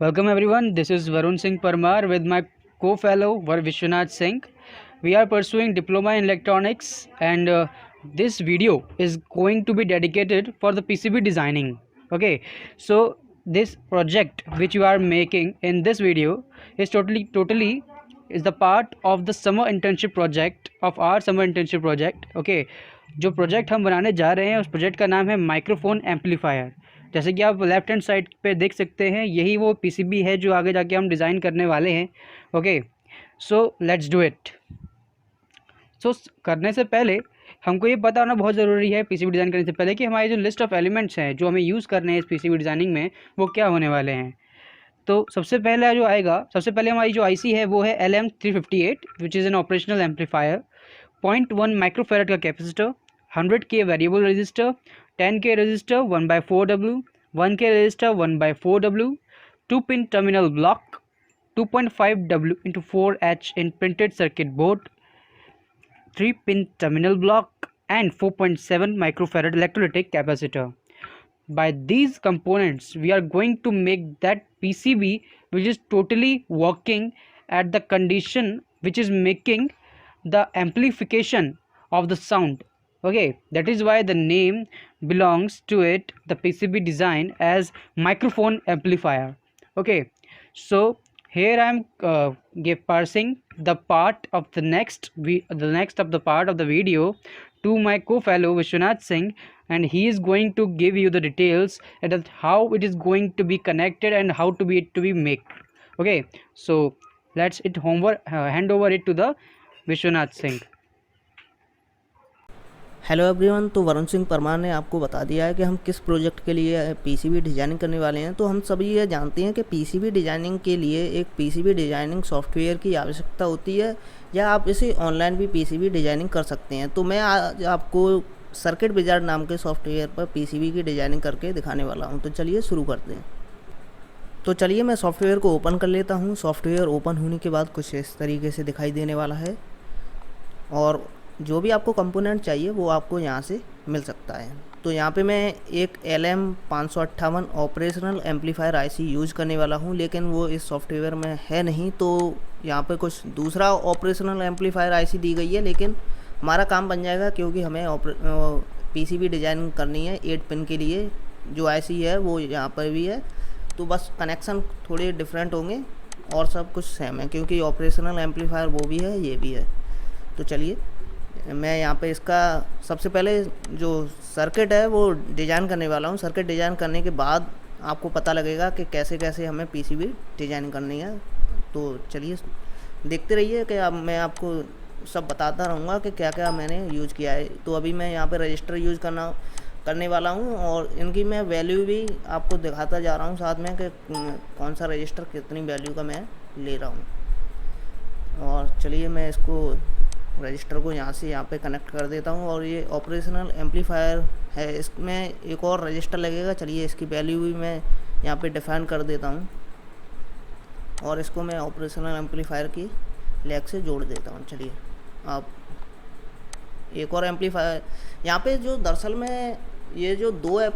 Welcome everyone. This is Varun Singh Parmar with my co-fellow Vishwanath Singh. We are pursuing diploma in electronics, and this video is going to be dedicated for the PCB designing. Okay, so this project which you are making in this video is totally is the part of the summer internship project of our summer internship project. Okay, जो project हम बनाने जा रहे हैं उस project का नाम है माइक्रोफोन एम्पलीफायर। जैसे कि आप लेफ्ट हैंड साइड पे देख सकते हैं, यही वो पीसीबी है जो आगे जाके हम डिज़ाइन करने वाले हैं। Okay, so let's do it. So करने से पहले हमको ये पता होना बहुत ज़रूरी है पीसीबी डिज़ाइन करने से पहले कि हमारी जो लिस्ट ऑफ एलिमेंट्स हैं जो हमें यूज़ करने हैं इस पीसीबी डिज़ाइनिंग में वो क्या होने वाले हैं। तो सबसे पहले हमारी जो आईसी है वो है LM358 which is an operational amplifier. 0.1 microfarad का capacitor, 100K variable resistor, 10K resistor 1/4W, 1K resistor 1/4W, 2-pin terminal block, 2.5W into 4H in printed circuit board, 3-pin terminal block, and 4.7 microfarad electrolytic capacitor. By these components, we are going to make that PCB which is totally working at the condition which is making the amplification of the sound. Okay, that is why the name belongs to it, the PCB design, as microphone amplifier. Okay, so here I am passing the part of the next part of the video to my co-fellow Vishwanath Singh, and he is going to give you the details and how it is going to be connected and how to be made. Okay, so let's hand over it to the Vishwanath Singh. Hello everyone, तो वरुण सिंह परमार ने आपको बता दिया है कि हम किस project के लिए पीसीबी डिजाइनिंग करने वाले हैं। तो हम सभी ये जानते हैं कि पीसीबी डिजाइनिंग के लिए एक पीसीबी डिजाइनिंग सॉफ्टवेयर की आवश्यकता होती है, या आप इसे ऑनलाइन भी पीसीबी डिजाइनिंग कर सकते हैं। तो मैं आज आपको सर्किट विजार्ड नाम के सॉफ्टवेयर पर पीसीबी की डिजाइनिंग करके दिखाने वाला हूँ। तो चलिए शुरू करते हैं। तो चलिए मैं सॉफ्टवेयर को ओपन कर लेता हूँ। सॉफ्टवेयर ओपन होने के बाद कुछ इस तरीके से दिखाई देने वाला है, और जो भी आपको कंपोनेंट चाहिए वो आपको यहाँ से मिल सकता है। तो यहाँ पे मैं एक LM558 operational amplifier IC use करने वाला हूँ, लेकिन वो इस सॉफ्टवेयर में है नहीं। तो यहाँ पे कुछ दूसरा ऑपरेशनल एम्पलीफायर आईसी दी गई है, लेकिन हमारा काम बन जाएगा क्योंकि हमें पीसीबी डिज़ाइनिंग करनी है 8 पिन के लिए। जो आईसी है वो यहाँ पर भी है, तो बस कनेक्शन थोड़े डिफरेंट होंगे और सब कुछ सेम है, क्योंकि ऑपरेशनल एम्पलीफायर वो भी है, ये भी है। तो चलिए मैं यहाँ पे इसका सबसे पहले जो सर्किट है वो डिज़ाइन करने वाला हूँ। सर्किट डिज़ाइन करने के बाद आपको पता लगेगा कि कैसे कैसे हमें पीसीबी डिज़ाइन करनी है। तो चलिए देखते रहिए कि अब मैं आपको सब बताता रहूँगा कि क्या क्या मैंने यूज़ किया है। तो अभी मैं यहाँ पे रजिस्टर यूज़ करने वाला हूँ, और इनकी मैं वैल्यू भी आपको दिखाता जा रहा हूँ साथ में कि कौन सा रजिस्टर कितनी वैल्यू का मैं ले रहा हूँ। और चलिए मैं इसको रजिस्टर को यहाँ से यहाँ पे कनेक्ट कर देता हूँ। और ये ऑपरेशनल एम्पलीफायर है, इसमें एक और रजिस्टर लगेगा। चलिए इसकी वैल्यू भी मैं यहाँ पे डिफाइन कर देता हूँ, और इसको मैं ऑपरेशनल एम्पलीफायर की लेग से जोड़ देता हूँ। चलिए आप एक और एम्पलीफायर यहाँ पे जो दरअसल में ये जो 2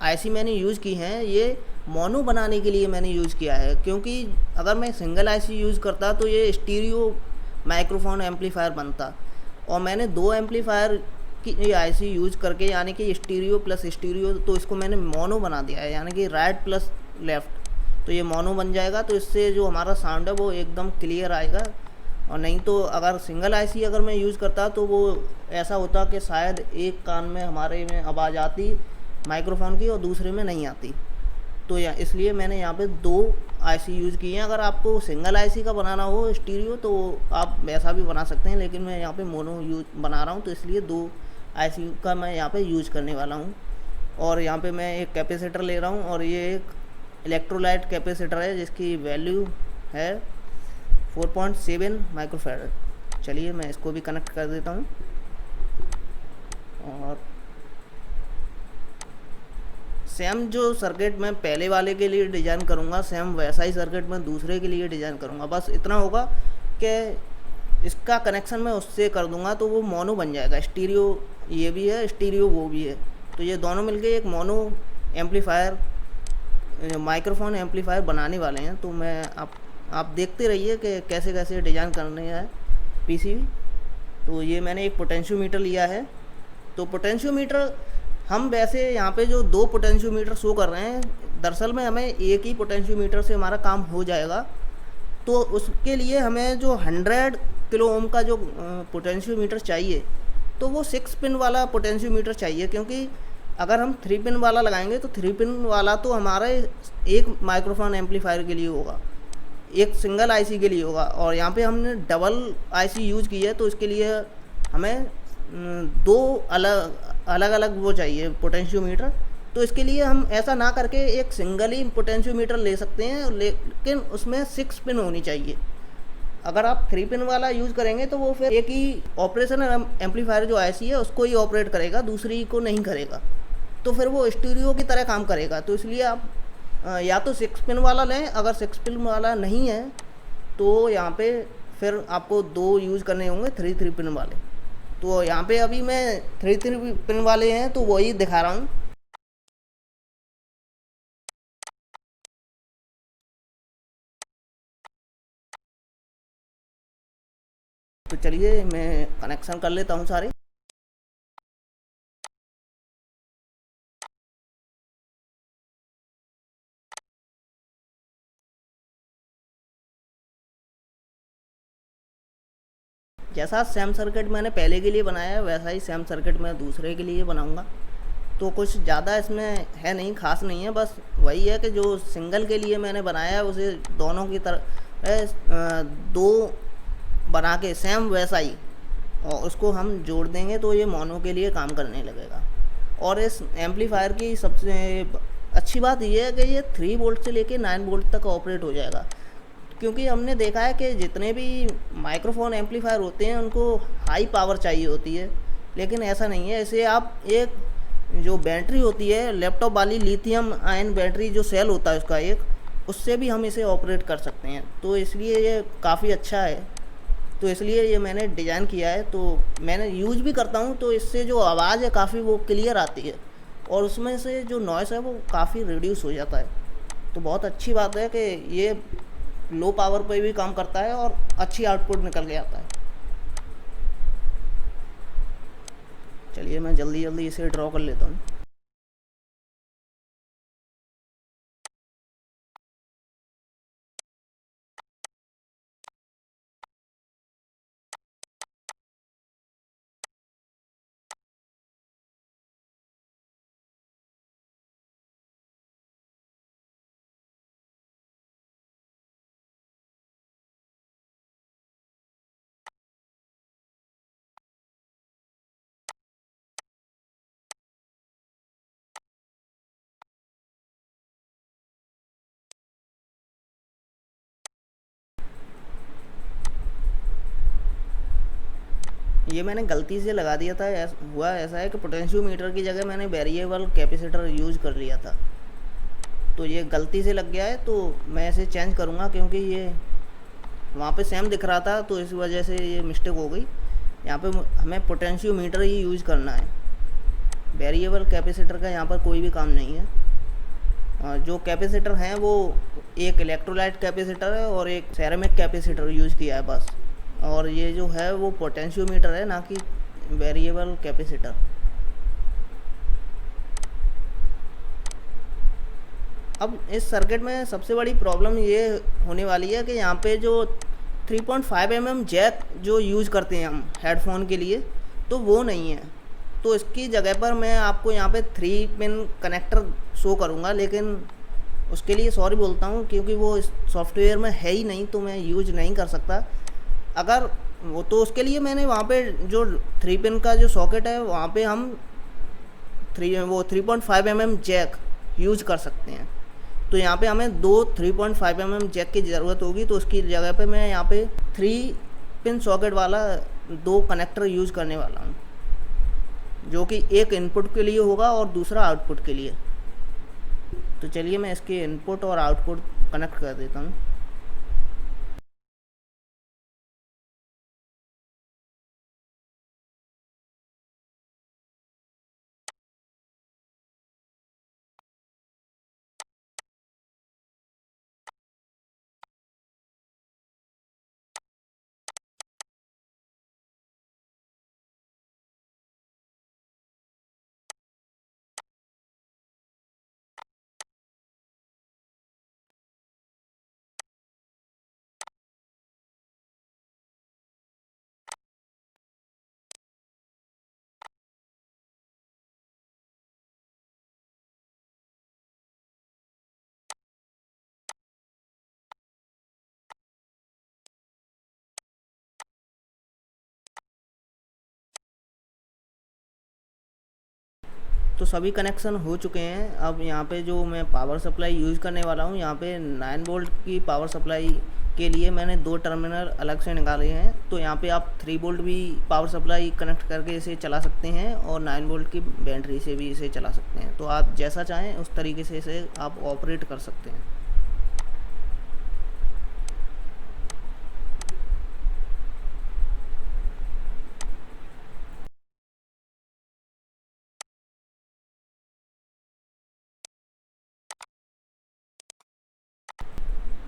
आईसी मैंने यूज़ की हैं, ये मोनो बनाने के लिए मैंने यूज़ किया है, क्योंकि अगर मैं सिंगल आईसी यूज़ करता तो ये स्टीरियो माइक्रोफोन एम्पलीफायर बनता, और मैंने 2 एम्पलीफायर की आईसी यूज़ करके, यानी कि स्टीरियो प्लस स्टीरियो, तो इसको मैंने मोनो बना दिया है, यानी कि राइट प्लस लेफ़्ट, तो ये मोनो बन जाएगा। तो इससे जो हमारा साउंड है वो एकदम क्लियर आएगा। और नहीं तो अगर सिंगल आईसी अगर मैं यूज़ करता तो वो ऐसा होता कि शायद एक कान में हमारे में आवाज़ आती माइक्रोफोन की और दूसरे में नहीं आती। तो इसलिए मैंने यहाँ पे 2 आईसी यूज़ किए हैं। अगर आपको सिंगल आईसी का बनाना हो स्टीरियो तो आप वैसा भी बना सकते हैं, लेकिन मैं यहाँ पे मोनो बना रहा हूँ, तो इसलिए 2 आईसी का मैं यहाँ पे यूज़ करने वाला हूँ। और यहाँ पे मैं एक कैपेसिटर ले रहा हूँ, और ये एक इलेक्ट्रोलाइट कैपेसिटर है जिसकी वैल्यू है 4.7 माइक्रोफैराड। चलिए मैं इसको भी कनेक्ट कर देता हूँ, और सेम जो सर्किट मैं पहले वाले के लिए डिज़ाइन करूँगा, सेम वैसा ही सर्किट मैं दूसरे के लिए डिज़ाइन करूँगा। बस इतना होगा कि इसका कनेक्शन मैं उससे कर दूँगा तो वो मोनो बन जाएगा। स्टीरियो ये भी है, स्टीरियो वो भी है, तो ये दोनों मिलके एक मोनो एम्पलीफायर माइक्रोफोन एम्पलीफायर बनाने वाले हैं। तो मैं आप देखते रहिए कि कैसे कैसे डिज़ाइन करने है पीसीबी। तो ये मैंने एक पोटेंशियोमीटर लिया है। तो पोटेंशियोमीटर हम वैसे यहाँ पे जो 2 पोटेंशियोमीटर शो कर रहे हैं, दरअसल में हमें एक ही पोटेंशियोमीटर से हमारा काम हो जाएगा। तो उसके लिए हमें जो 100 किलो ओम का जो पोटेंशियोमीटर चाहिए, तो वो 6 पिन वाला पोटेंशियोमीटर चाहिए, क्योंकि अगर हम 3 पिन वाला लगाएंगे तो 3 पिन वाला तो हमारा एक माइक्रोफोन एम्पलीफायर के लिए होगा, एक सिंगल आईसी के लिए होगा। और यहाँ पे हमने डबल आईसी यूज़ की है, तो इसके लिए हमें 2 अलग अलग वो चाहिए पोटेंशियोमीटर। तो इसके लिए हम ऐसा ना करके एक सिंगल ही पोटेंशियोमीटर ले सकते हैं, लेकिन उसमें 6 पिन होनी चाहिए। अगर आप 3 पिन वाला यूज़ करेंगे तो वो फिर एक ही ऑपरेशन एम्पलीफायर जो आईसी है उसको ही ऑपरेट करेगा, दूसरी को नहीं करेगा। तो फिर वो स्टूडियो की तरह काम करेगा। तो इसलिए आप या तो 6 पिन वाला लें, अगर 6 पिन वाला नहीं है तो यहाँ पे फिर आपको 2 यूज़ करने होंगे 3 पिन वाले। तो यहाँ पे अभी मैं 3 पिन वाले हैं तो वही दिखा रहा हूँ। तो चलिए मैं कनेक्शन कर लेता हूँ सारे। जैसा सेम सर्किट मैंने पहले के लिए बनाया है, वैसा ही सेम सर्किट मैं दूसरे के लिए बनाऊंगा। तो कुछ ज़्यादा इसमें है नहीं, खास नहीं है, बस वही है कि जो सिंगल के लिए मैंने बनाया है उसे दोनों की तरह 2 बना के सेम वैसा ही, और उसको हम जोड़ देंगे तो ये मोनो के लिए काम करने लगेगा। और इस एम्पलीफायर की सबसे अच्छी बात ये है कि ये 3 वोल्ट से लेके 9 वोल्ट तक ऑपरेट हो जाएगा। क्योंकि हमने देखा है कि जितने भी माइक्रोफोन एम्पलीफायर होते हैं उनको हाई पावर चाहिए होती है, लेकिन ऐसा नहीं है। इसे आप एक जो बैटरी होती है लैपटॉप वाली, लिथियम आयन बैटरी जो सेल होता है उसका एक, उससे भी हम इसे ऑपरेट कर सकते हैं। तो इसलिए ये काफ़ी अच्छा है। तो इसलिए ये मैंने डिज़ाइन किया है। तो मैंने यूज भी करता हूँ, तो इससे जो आवाज़ है काफ़ी वो क्लियर आती है, और उसमें से जो नॉइस है वो काफ़ी रिड्यूस हो जाता है। तो बहुत अच्छी बात है कि ये लो पावर पे भी काम करता है और अच्छी आउटपुट निकल के आता है। चलिए मैं जल्दी जल्दी इसे ड्रॉ कर लेता हूँ। ये मैंने गलती से लगा दिया था। हुआ ऐसा है कि पोटेंशियोमीटर की जगह मैंने वेरिएबल कैपेसिटर यूज़ कर लिया था, तो ये गलती से लग गया है। तो मैं इसे चेंज करूँगा, क्योंकि ये वहाँ पे सेम दिख रहा था तो इस वजह से ये मिस्टेक हो गई। यहाँ पे हमें पोटेंशियोमीटर ही यूज़ करना है, वेरिएबल कैपेसिटर का यहाँ पर कोई भी काम नहीं है। जो कैपेसिटर हैं वो एक इलेक्ट्रोलाइट कैपेसिटर है और एक सेरेमिक कैपेसिटर यूज़ किया है बस। और ये जो है वो पोटेंशियोमीटर है, ना कि वेरिएबल कैपेसिटर। अब इस सर्किट में सबसे बड़ी प्रॉब्लम ये होने वाली है कि यहाँ पे जो 3.5 mm जैक जो यूज़ करते हैं हम हेडफोन के लिए, तो वो नहीं है। तो इसकी जगह पर मैं आपको यहाँ पे 3 पिन कनेक्टर शो करूँगा, लेकिन उसके लिए सॉरी बोलता हूँ, क्योंकि वो इस सॉफ्टवेयर में है ही नहीं, तो मैं यूज नहीं कर सकता। अगर वो, तो उसके लिए मैंने वहाँ पे जो 3 पिन का जो सॉकेट है वहाँ पे हम 3.5 mm जैक यूज कर सकते हैं। तो यहाँ पे हमें 2 3.5 mm जैक की ज़रूरत होगी, तो उसकी जगह पे मैं यहाँ पे 3 पिन सॉकेट वाला 2 कनेक्टर यूज़ करने वाला हूँ, जो कि एक इनपुट के लिए होगा और दूसरा आउटपुट के लिए। तो चलिए मैं इसके इनपुट और आउटपुट कनेक्ट कर देता हूँ। तो सभी कनेक्शन हो चुके हैं। अब यहाँ पे जो मैं पावर सप्लाई यूज़ करने वाला हूँ, यहाँ पे 9 वोल्ट की पावर सप्लाई के लिए मैंने 2 टर्मिनल अलग से निकाले हैं। तो यहाँ पे आप 3 वोल्ट भी पावर सप्लाई कनेक्ट करके इसे चला सकते हैं और 9 वोल्ट की बैटरी से भी इसे चला सकते हैं। तो आप जैसा चाहें उस तरीके से इसे आप ऑपरेट कर सकते हैं।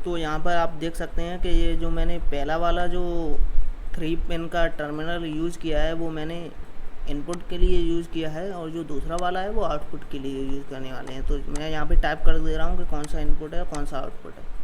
तो यहाँ पर आप देख सकते हैं कि ये जो मैंने पहला वाला जो 3 पिन का टर्मिनल यूज़ किया है वो मैंने इनपुट के लिए यूज़ किया है, और जो दूसरा वाला है वो आउटपुट के लिए यूज़ करने वाले हैं। तो मैं यहाँ पे टाइप कर दे रहा हूँ कि कौन सा इनपुट है कौन सा आउटपुट है।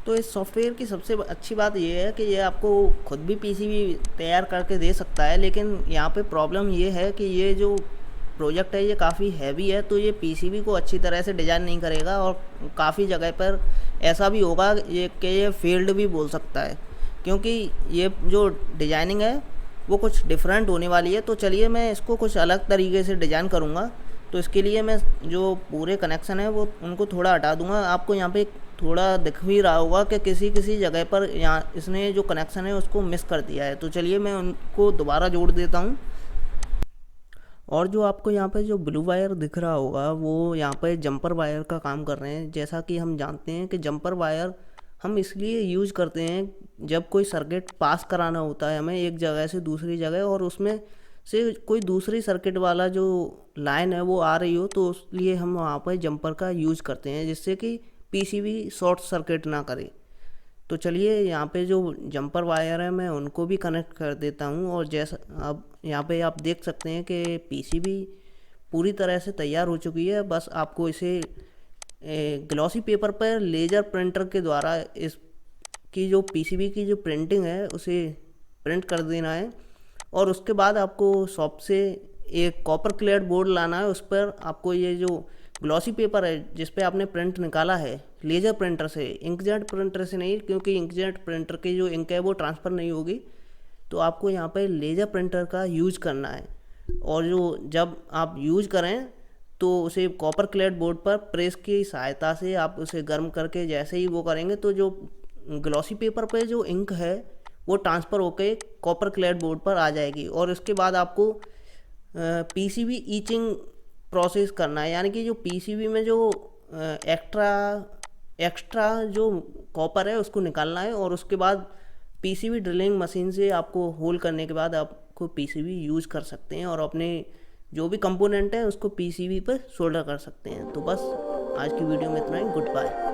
तो इस सॉफ्टवेयर की सबसे अच्छी बात ये है कि ये आपको खुद भी पीसीबी तैयार करके दे सकता है, लेकिन यहाँ पे प्रॉब्लम ये है कि ये जो प्रोजेक्ट है ये काफ़ी हैवी है, तो ये पीसीबी को अच्छी तरह से डिज़ाइन नहीं करेगा और काफ़ी जगह पर ऐसा भी होगा ये फेल्ड भी बोल सकता है, क्योंकि ये जो डिज़ाइनिंग है वो कुछ डिफरेंट होने वाली है। तो चलिए मैं इसको कुछ अलग तरीके से डिज़ाइन करूँगा। तो इसके लिए मैं जो पूरे कनेक्शन है वो उनको थोड़ा हटा दूँगा। आपको यहाँ पे थोड़ा दिख भी रहा होगा कि किसी किसी जगह पर यहाँ इसने जो कनेक्शन है उसको मिस कर दिया है। तो चलिए मैं उनको दोबारा जोड़ देता हूँ। और जो आपको यहाँ पे जो ब्लू वायर दिख रहा होगा वो यहाँ पे जंपर वायर का काम कर रहे हैं। जैसा कि हम जानते हैं कि जंपर वायर हम इसलिए यूज़ करते हैं जब कोई सर्किट पास कराना होता है हमें एक जगह से दूसरी जगह, और उसमें से कोई दूसरी सर्किट वाला जो लाइन है वो आ रही हो, तो इसलिए हम वहाँ पर जंपर का यूज़ करते हैं जिससे कि पीसीबी शॉर्ट सर्किट ना करे। तो चलिए यहाँ पे जो जंपर वायर है मैं उनको भी कनेक्ट कर देता हूँ। और जैसा अब यहाँ पे आप देख सकते हैं कि पीसीबी पूरी तरह से तैयार हो चुकी है। बस आपको इसे ग्लॉसी पेपर पर लेज़र प्रिंटर के द्वारा इसकी जो पीसीबी की जो प्रिंटिंग है उसे प्रिंट कर देना है। और उसके बाद आपको शॉप से एक कॉपर क्लेड बोर्ड लाना है। उस पर आपको ये जो ग्लॉसी पेपर है जिस पे आपने प्रिंट निकाला है लेज़र प्रिंटर से, इंकजेट प्रिंटर से नहीं, क्योंकि इंकजेट प्रिंटर की जो इंक है वो ट्रांसफ़र नहीं होगी। तो आपको यहाँ पे लेज़र प्रिंटर का यूज़ करना है। और जो जब आप यूज़ करें तो उसे कॉपर क्लेड बोर्ड पर प्रेस की सहायता से आप उसे गर्म करके जैसे ही वो करेंगे तो जो ग्लॉसी पेपर पे जो इंक है वो ट्रांसफ़र होकर कॉपर क्लेड बोर्ड पर आ जाएगी। और उसके बाद आपको पीसीबी ईचिंग प्रोसेस करना है, यानी कि जो पीसीबी में जो एक्स्ट्रा जो कॉपर है उसको निकालना है। और उसके बाद पीसीबी ड्रिलिंग मशीन से आपको होल करने के बाद आपको पीसीबी यूज़ कर सकते हैं और अपने जो भी कंपोनेंट है उसको पीसीबी पर सोल्डर कर सकते हैं। तो बस आज की वीडियो में इतना ही। Good bye.